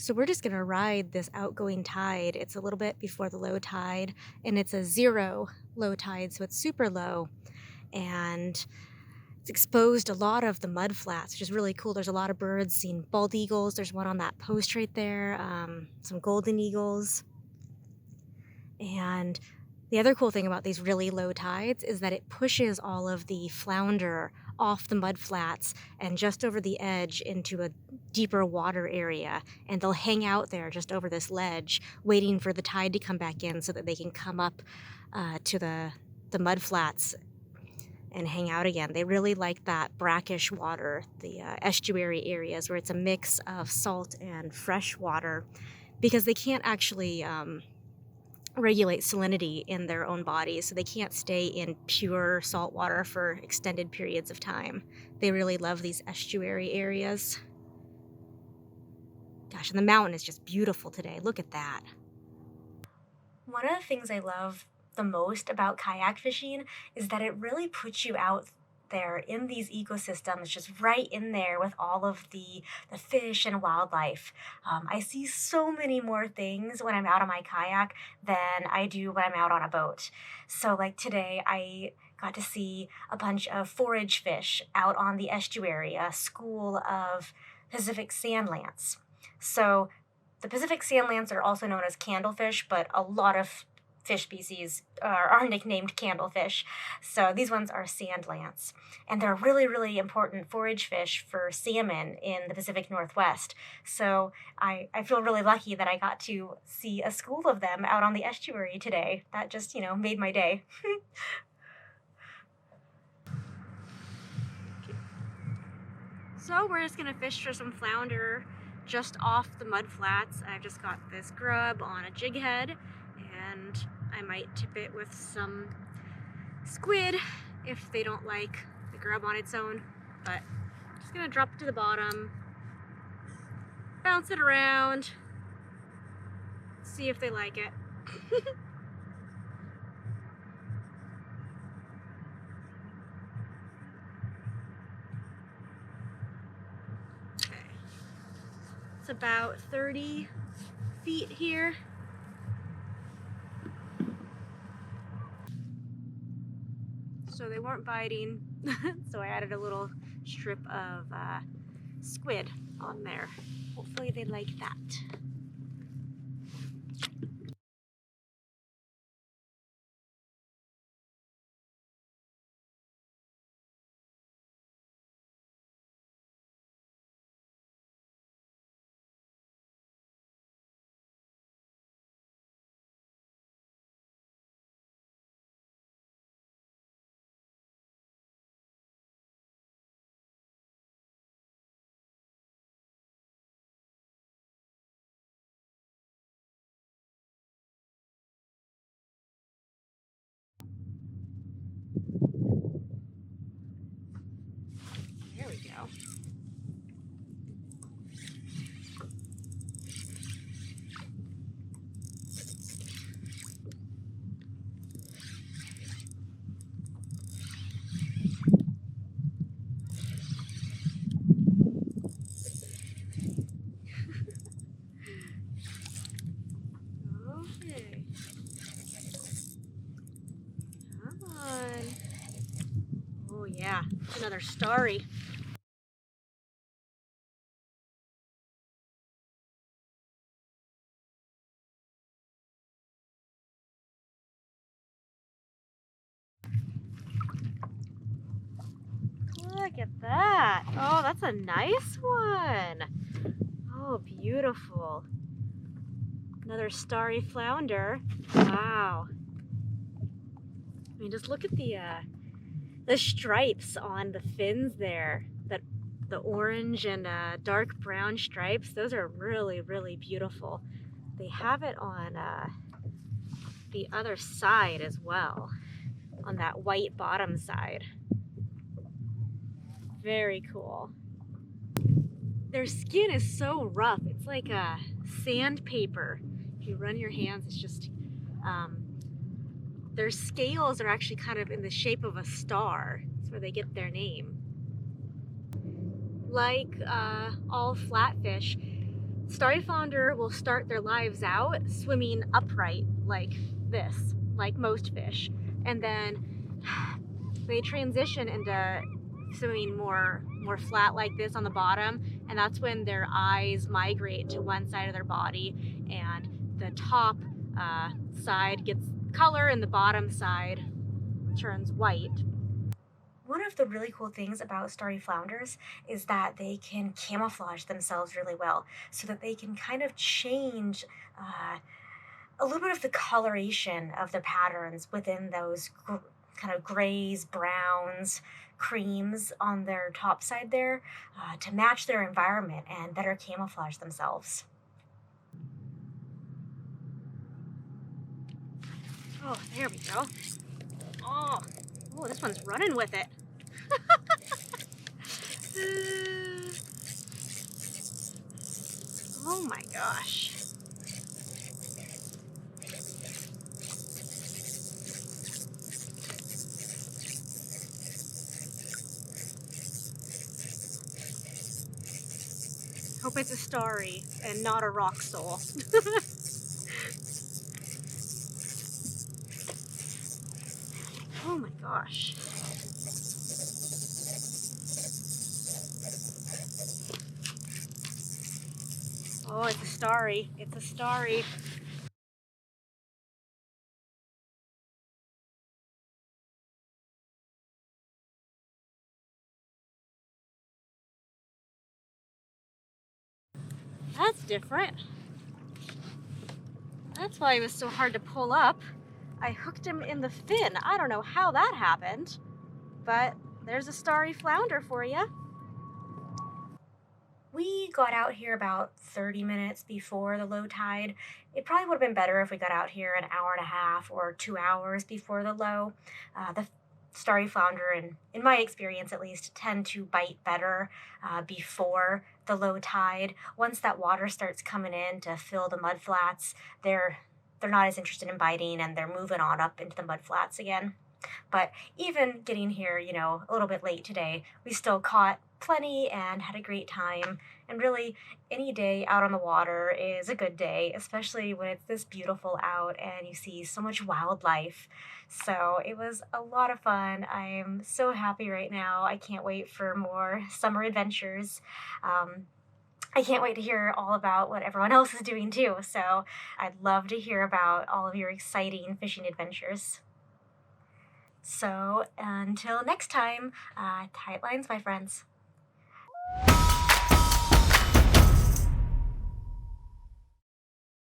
So we're just gonna ride this outgoing tide. It's a little bit before the low tide, and it's a zero low tide, so it's super low. And it's exposed a lot of the mud flats, which is really cool. There's a lot of birds, seen bald eagles. There's one on that post right there, some golden eagles. And the other cool thing about these really low tides is that it pushes all of the flounder off the mud flats and just over the edge into a deeper water area. And they'll hang out there just over this ledge, waiting for the tide to come back in so that they can come up to the mud flats and hang out again. They really like that brackish water, the estuary areas where it's a mix of salt and fresh water, because they can't actually regulate salinity in their own bodies, so they can't stay in pure salt water for extended periods of time. They really love these estuary areas. Gosh, and the mountain is just beautiful today. Look at that. One of the things I love the most about kayak fishing is that it really puts you out there in these ecosystems, just right in there with all of the fish and wildlife. I see so many more things when I'm out on my kayak than I do when I'm out on a boat. So like today, I got to see a bunch of forage fish out on the estuary, a school of Pacific sand lance. So the Pacific sand lance are also known as candlefish, but a lot of fish species are nicknamed candlefish. So these ones are sand lance. And they're really, really important forage fish for salmon in the Pacific Northwest. So I feel really lucky that I got to see a school of them out on the estuary today. That just, made my day. So we're just gonna fish for some flounder just off the mud flats. I've just got this grub on a jig head, and I might tip it with some squid if they don't like the grub on its own. But I'm just gonna drop it to the bottom, bounce it around, see if they like it. Okay. It's about 30 feet here. So they weren't biting, so I added a little strip of squid on there. Hopefully they like that. There we go. Okay. Come on. Oh yeah, another starry. Look at that. Oh, that's a nice one. Oh, beautiful. Another starry flounder. Wow. I mean, just look at the stripes on the fins there. The orange and dark brown stripes. Those are really, really beautiful. They have it on the other side as well, on that white bottom side. Very cool. Their skin is so rough. It's like a sandpaper. If you run your hands, it's just, their scales are actually kind of in the shape of a star. That's where they get their name. Like all flatfish, Starry Flounder will start their lives out swimming upright like this, like most fish, and then they transition into swimming more flat like this on the bottom, and that's when their eyes migrate to one side of their body, and the top side gets color and the bottom side turns white. One of the really cool things about starry flounders is that they can camouflage themselves really well, so that they can kind of change a little bit of the coloration of the patterns within those kind of grays, browns, creams on their top side there to match their environment and better camouflage themselves. Oh, there we go. Oh, this one's running with it. Oh my gosh. Hope it's a starry and not a rock sole. Oh my gosh. Oh, it's a starry. It's a starry. That's different. That's why it was so hard to pull up. I hooked him in the fin. I don't know how that happened, but there's a starry flounder for you. We got out here about 30 minutes before the low tide. It probably would have been better if we got out here an hour and a half or 2 hours before the low. The starry flounder, and in my experience at least, tend to bite better before the low tide. Once that water starts coming in to fill the mud flats, they're not as interested in biting, and they're moving on up into the mud flats again. But even getting here, a little bit late today, we still caught plenty and had a great time. And really, any day out on the water is a good day, especially when it's this beautiful out and you see so much wildlife. So it was a lot of fun. I'm so happy right now. I can't wait for more summer adventures. I can't wait to hear all about what everyone else is doing too. So I'd love to hear about all of your exciting fishing adventures. So until next time, tight lines, my friends.